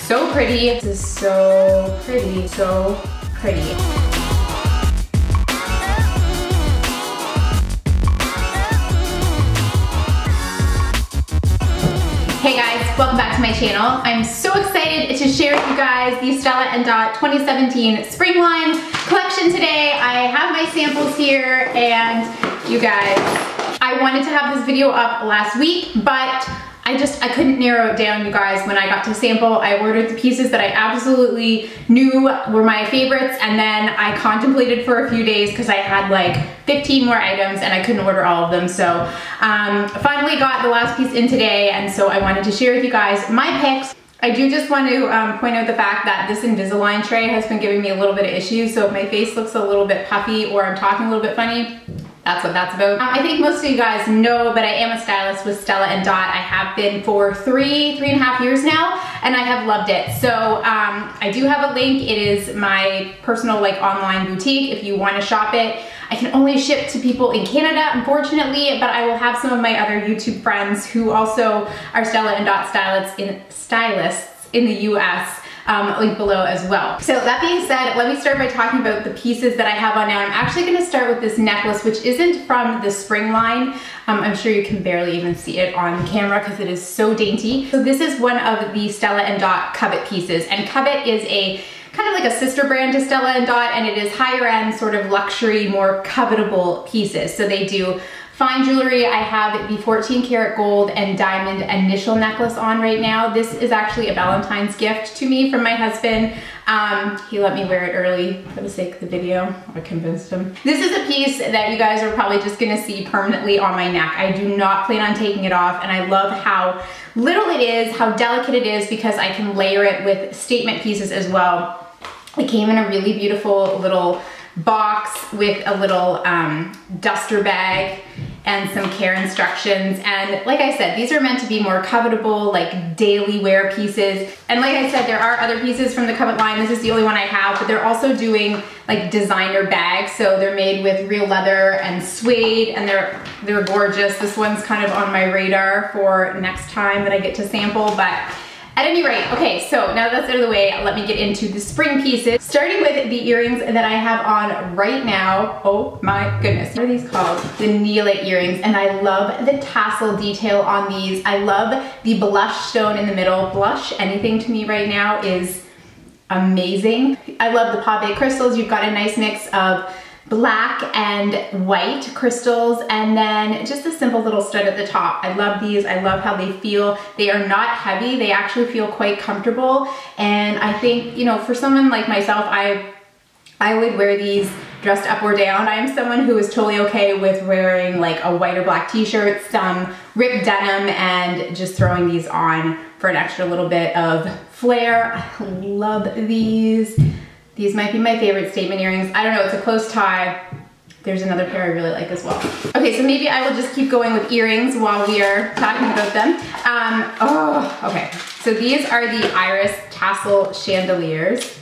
So pretty. This is so pretty, so pretty. Hey guys, welcome back to my channel. I'm so excited to share with you guys the Stella and I 2017 spring line collection today. I have my samples here, and you guys, I wanted to have this video up last week, but I couldn't narrow it down, you guys. When I got to sample, I ordered the pieces that I absolutely knew were my favorites, and then I contemplated for a few days because I had like 15 more items and I couldn't order all of them. So finally got the last piece in today, and so I wanted to share with you guys my picks. I do just want to point out the fact that this Invisalign tray has been giving me a little bit of issues, so if my face looks a little bit puffy or I'm talking a little bit funny, that's what that's about. I think most of you guys know, but I am a stylist with Stella and I have been for three and a half years now, and I have loved it. So I do have a link. It is my personal like online boutique if you want to shop it. I can only ship to people in Canada, unfortunately, but I will have some of my other YouTube friends who also are Stella and stylists in the US link below as well. So that being said, let me start by talking about the pieces that I have on now. I'm actually going to start with this necklace, which isn't from the spring line. I'm sure you can barely even see it on camera because it is so dainty. So this is one of the Stella and Covet pieces, and Covet is a kind of like a sister brand to Stella and and it is higher end, sort of luxury, more covetable pieces. So they do fine jewelry. I have the 14 karat gold and diamond initial necklace on right now. This is actually a Valentine's gift to me from my husband. He let me wear it early for the sake of the video. I convinced him. This is a piece that you guys are probably just gonna see permanently on my neck. I do not plan on taking it off, and I love how little it is, how delicate it is, because I can layer it with statement pieces as well. It came in a really beautiful little box with a little duster bag and some care instructions. And like I said, these are meant to be more covetable, like daily wear pieces. And like I said, there are other pieces from the Covet line. This is the only one I have, but they're also doing like designer bags. So they're made with real leather and suede, and they're gorgeous. This one's kind of on my radar for next time that I get to sample, but at any rate, okay, so now that that's out of the way, let me get into the spring pieces. Starting with the earrings that I have on right now. Oh my goodness, what are these called? The Neolite earrings, and I love the tassel detail on these. I love the blush stone in the middle. Blush, anything to me right now is amazing. I love the pave crystals. You've got a nice mix of black and white crystals, and then just a simple little stud at the top. I love these. I love how they feel. They are not heavy. They actually feel quite comfortable, and I think, you know, for someone like myself, I would wear these dressed up or down. I am someone who is totally okay with wearing like a white or black t-shirt, some ripped denim, and just throwing these on for an extra little bit of flair. I love these. These might be my favorite statement earrings. I don't know, it's a close tie. There's another pair I really like as well. Okay, so maybe I will just keep going with earrings while we are talking about them. Okay, so these are the iris tassel chandeliers.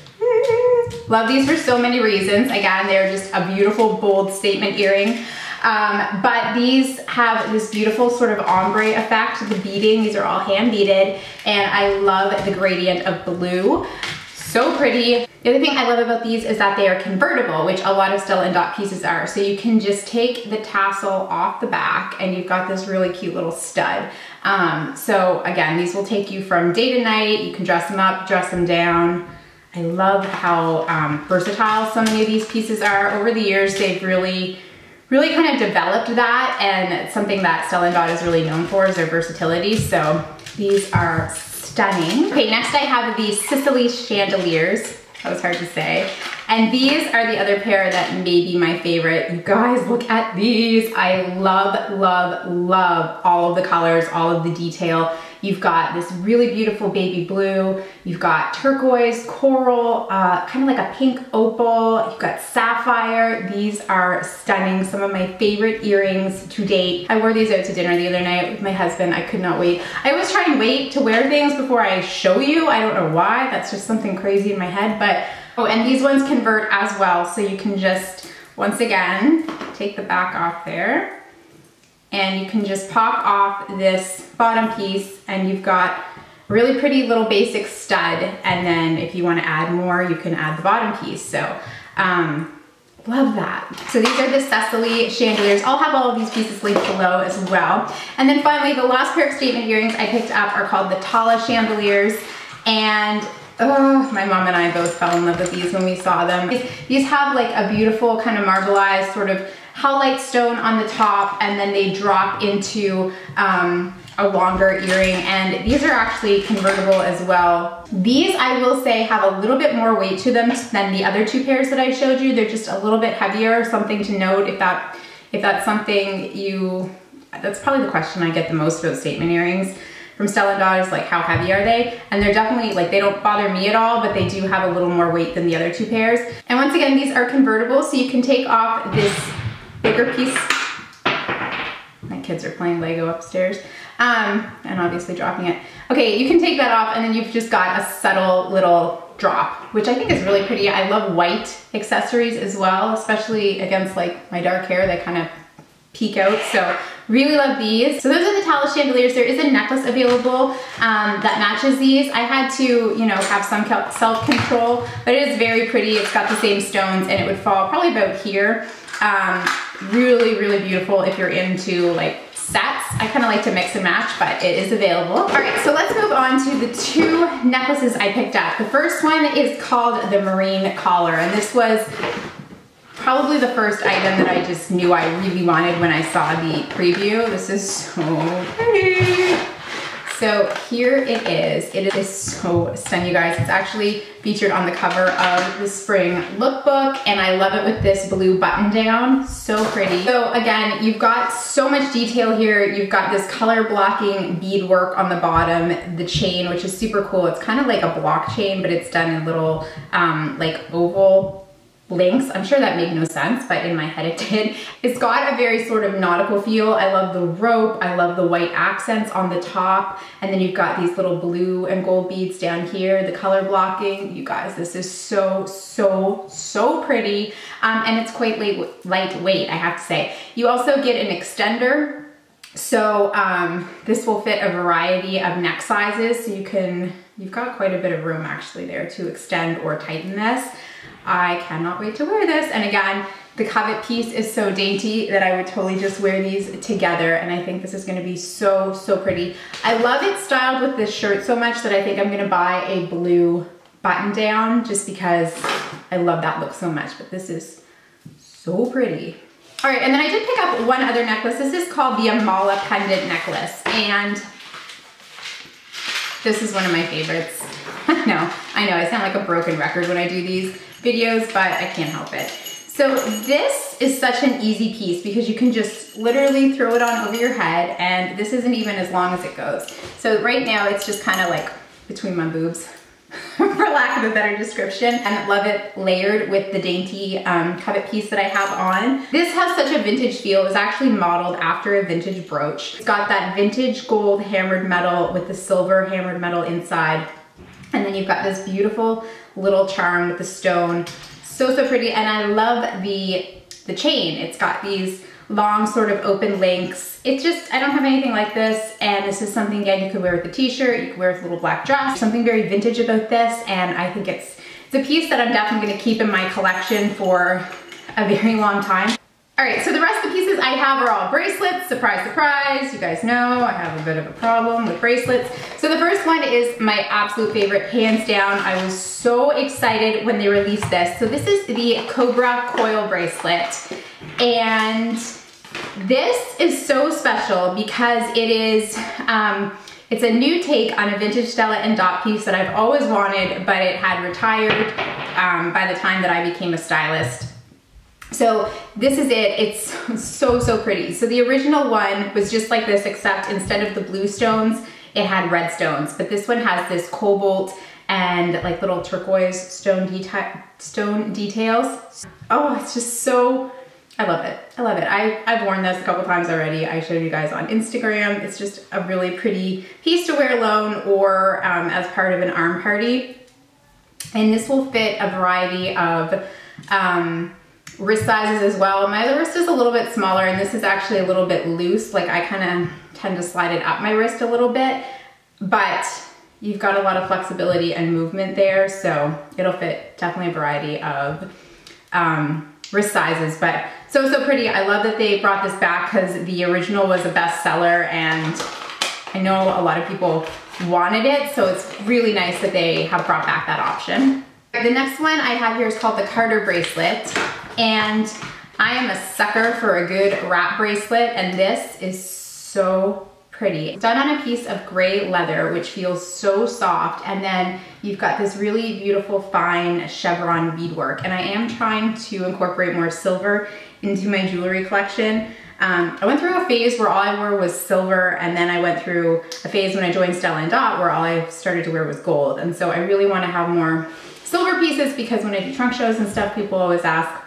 Love these for so many reasons. Again, they're just a beautiful, bold statement earring. But these have this beautiful sort of ombre effect, the beading. These are all hand beaded, and I love the gradient of blue. So pretty. The other thing I love about these is that they are convertible, which a lot of Stella and pieces are. So you can just take the tassel off the back and you've got this really cute little stud. So again, these will take you from day to night. You can dress them up, dress them down. I love how versatile so many of these pieces are. Over the years, they've really kind of developed that, and it's something that Stella and is really known for, is their versatility. So these are stunning. Okay, next I have the Sicily chandeliers. That was hard to say. And these are the other pair that may be my favorite. You guys, look at these. I love, love, love all of the colors, all of the detail. You've got this really beautiful baby blue. You've got turquoise, coral, kind of like a pink opal. You've got sapphire. These are stunning. Some of my favorite earrings to date. I wore these out to dinner the other night with my husband. I could not wait. I always try and wait to wear things before I show you. I don't know why. That's just something crazy in my head. But oh, and these ones convert as well. So you can just, once again, take the back off there. And you can just pop off this bottom piece, and you've got really pretty little basic stud. And then if you want to add more, you can add the bottom piece. So love that. So these are the Cecily chandeliers. I'll have all of these pieces linked below as well. And then finally, the last pair of statement earrings I picked up are called the Tala chandeliers. And oh, my mom and I both fell in love with these when we saw them. These have like a beautiful kind of marbleized sort of howlite stone on the top, and then they drop into a longer earring, and these are actually convertible as well. These, I will say, have a little bit more weight to them than the other two pairs that I showed you. They're just a little bit heavier, something to note if that's something that's probably the question I get the most about statement earrings from Stella and is like, how heavy are they? And they're definitely, like, they don't bother me at all, but they do have a little more weight than the other two pairs. And once again, these are convertible, so you can take off this bigger piece. My kids are playing Lego upstairs. And obviously dropping it. Okay, you can take that off, and then you've just got a subtle little drop, which I think is really pretty. I love white accessories as well, especially against like my dark hair. They kind of peek out, so really love these. So those are the Tala chandeliers. There is a necklace available that matches these. I had to, you know, have some self-control, but it is very pretty. It's got the same stones, and it would fall probably about here. Really, really beautiful if you're into like sets. I kind of like to mix and match, but it is available. All right, so let's move on to the two necklaces I picked up. The first one is called the Marine Collar, and this was probably the first item that I just knew I really wanted when I saw the preview. This is so pretty. So here it is. It is so stunning, you guys. It's actually featured on the cover of the spring lookbook, and I love it with this blue button down. So pretty. So again, you've got so much detail here. You've got this color blocking beadwork on the bottom, the chain, which is super cool. It's kind of like a block chain, but it's done in little like oval links. I'm sure that made no sense, but in my head it did. It's got a very sort of nautical feel. I love the rope. I love the white accents on the top. And then you've got these little blue and gold beads down here, the color blocking. You guys, this is so, so, so pretty. And it's quite lightweight, I have to say. You also get an extender. So this will fit a variety of neck sizes. So you've got quite a bit of room actually there to extend or tighten this. I cannot wait to wear this. And again, the covet piece is so dainty that I would totally just wear these together. And I think this is gonna be so, so pretty. I love it styled with this shirt so much that I think I'm gonna buy a blue button down just because I love that look so much. But this is so pretty. All right, and then I did pick up one other necklace. This is called the Amala pendant necklace. And this is one of my favorites. I know, I sound like a broken record when I do these videos, but I can't help it. So this is such an easy piece because you can just literally throw it on over your head, and this isn't even as long as it goes. So right now it's just kind of like between my boobs, for lack of a better description, and love it layered with the dainty covet piece that I have on. This has such a vintage feel. It was actually modeled after a vintage brooch. It's got that vintage gold hammered metal with the silver hammered metal inside. And then you've got this beautiful little charm with the stone. So, so pretty. And I love the chain. It's got these long sort of open links. It's just, I don't have anything like this. And this is something, again, you could wear with a t-shirt, you could wear with a little black dress. Something very vintage about this. And I think it's a piece that I'm definitely gonna keep in my collection for a very long time. All right, so the rest of the pieces I have are all bracelets. Surprise, surprise. You guys know I have a bit of a problem with bracelets. So the first one is my absolute favorite, hands down. I was so excited when they released this. So this is the Cobra coil bracelet. And this is so special because it is, it's a new take on a vintage Stella and Dot piece that I've always wanted, but it had retired by the time that I became a stylist. So this is it. It's so, so pretty. So the original one was just like this, except instead of the blue stones, it had red stones. But this one has this cobalt and like little turquoise stone details. Oh, it's just so, I love it. I love it. I've worn this a couple times already. I showed you guys on Instagram. It's just a really pretty piece to wear alone or as part of an arm party. And this will fit a variety of wrist sizes as well. My other wrist is a little bit smaller, and this is actually a little bit loose. Like I kind of tend to slide it up my wrist a little bit, but you've got a lot of flexibility and movement there, so it'll fit definitely a variety of wrist sizes, but so pretty. I love that they brought this back because the original was a bestseller and I know a lot of people wanted it, so it's really nice that they have brought back that option. The next one I have here is called the Carter bracelet, and I am a sucker for a good wrap bracelet, and this is so pretty. It's done on a piece of gray leather, which feels so soft, and then you've got this really beautiful fine chevron beadwork, and I am trying to incorporate more silver into my jewelry collection. I went through a phase where all I wore was silver, and then I went through a phase when I joined Stella and Dot where all I started to wear was gold, and so I really want to have more silver pieces because when I do trunk shows and stuff, people always ask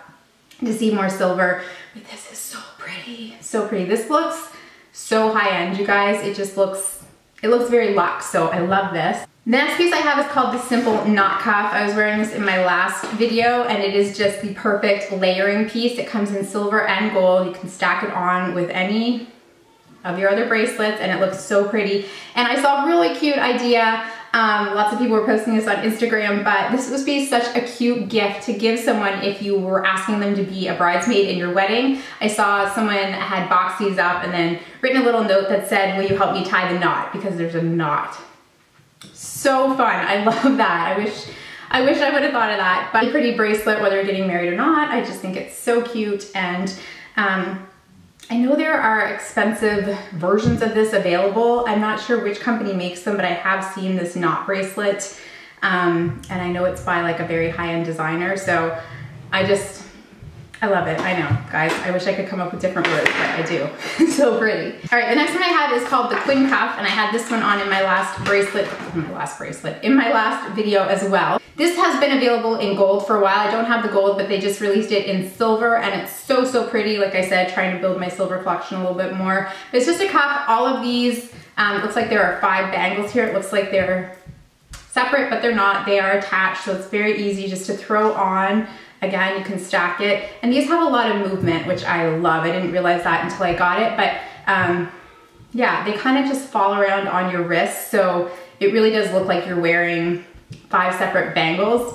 to see more silver. But this is so pretty, so pretty. This looks so high-end, you guys. It just looks, it looks very luxe, so I love this. The next piece I have is called the Simple Knot Cuff. I was wearing this in my last video, and it is just the perfect layering piece. It comes in silver and gold. You can stack it on with any of your other bracelets, and it looks so pretty. And I saw a really cute idea. Lots of people were posting this on Instagram, but this would be such a cute gift to give someone if you were asking them to be a bridesmaid in your wedding. I saw someone had boxed these up and then written a little note that said, "Will you help me tie the knot?" Because there's a knot. So fun, I love that. I wish I would have thought of that. But a pretty bracelet, whether you're getting married or not, I just think it's so cute. And I know there are expensive versions of this available. I'm not sure which company makes them, but I have seen this knot bracelet. And I know it's by like a very high-end designer. So I love it. I know, guys. I wish I could come up with different words, but I do. It's so pretty. All right, the next one I have is called the Quinn Cuff, and I had this one on in my last in my last video as well. This has been available in gold for a while. I don't have the gold, but they just released it in silver, and it's so pretty. Like I said, trying to build my silver collection a little bit more. But it's just a cuff. All of these, looks like there are 5 bangles here. It looks like they're separate, but they're not. They are attached, so it's very easy just to throw on. Again, you can stack it, and these have a lot of movement, which I love. I didn't realize that until I got it, but yeah, they kind of just fall around on your wrist, so it really does look like you're wearing 5 separate bangles,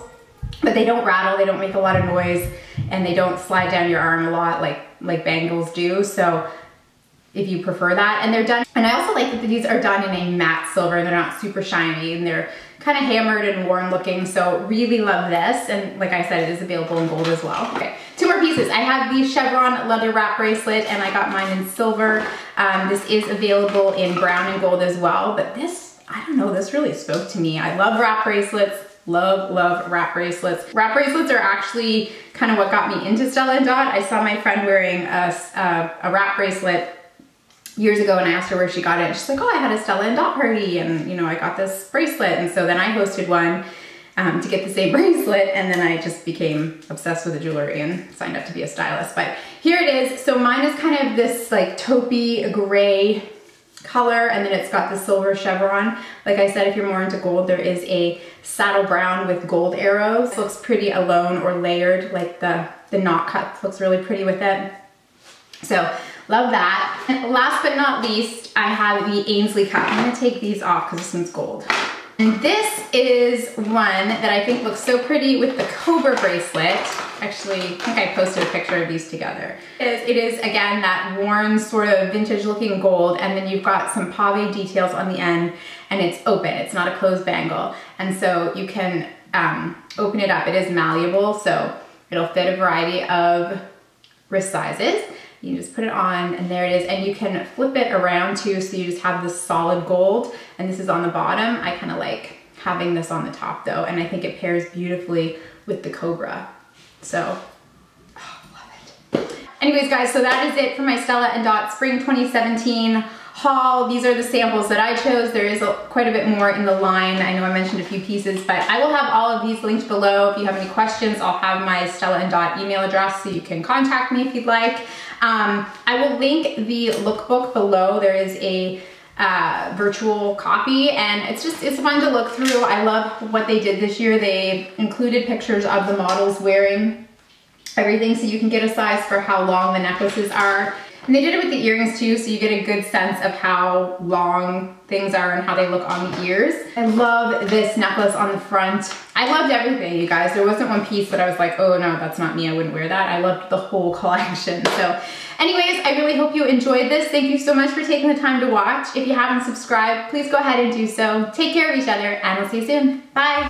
but they don't rattle, they don't make a lot of noise, and they don't slide down your arm a lot like bangles do. So if you prefer that, and they're done, and I also like that these are done in a matte silver. They're not super shiny, and they're kind of hammered and worn looking, so really love this. And like I said, it is available in gold as well. Okay, 2 more pieces. I have the chevron leather wrap bracelet, and I got mine in silver. This is available in brown and gold as well, but this, I don't know, this really spoke to me. I love wrap bracelets. Love wrap bracelets. Wrap bracelets are actually kind of what got me into Stella and Dot. I saw my friend wearing a wrap bracelet years ago, and I asked her where she got it, and she's like, "Oh, I had a Stella and Dot party, and you know, I got this bracelet." And so then I hosted one to get the same bracelet, and then I just became obsessed with the jewelry and signed up to be a stylist. But here it is. So mine is kind of this like taupey gray color, and then it's got the silver chevron. Like I said, if you're more into gold, there is a saddle brown with gold arrows. It looks pretty alone or layered, like the knot cut looks really pretty with it. So love that. And last but not least, I have the Ainsley cup. I'm gonna take these off because this one's gold. And this is one that I think looks so pretty with the Cobra bracelet. Actually, I think I posted a picture of these together. It is again, that worn sort of vintage looking gold, and then you've got some pave details on the end, and it's open. It's not a closed bangle. And so you can open it up. It is malleable, so it'll fit a variety of wrist sizes. You just put it on, and there it is. And you can flip it around too, so you just have this solid gold, and this is on the bottom. I kind of like having this on the top though, and I think it pairs beautifully with the Cobra. So, oh, love it. Anyways guys, so that is it for my Stella and Dot Spring 2017 haul. These are the samples that I chose. There is quite a bit more in the line. I know I mentioned a few pieces, but I will have all of these linked below. If you have any questions, I'll have my Stella and Dot email address, so you can contact me if you'd like. I will link the lookbook below. There is a virtual copy, and it's fun to look through. I love what they did this year. They included pictures of the models wearing everything, so you can get a size for how long the necklaces are. And they did it with the earrings too, so you get a good sense of how long things are and how they look on the ears. I love this necklace on the front. I loved everything, you guys. There wasn't one piece that I was like, oh no, that's not me, I wouldn't wear that. I loved the whole collection. So anyways, I really hope you enjoyed this. Thank you so much for taking the time to watch. If you haven't subscribed, please go ahead and do so. Take care of each other, and we'll see you soon. Bye.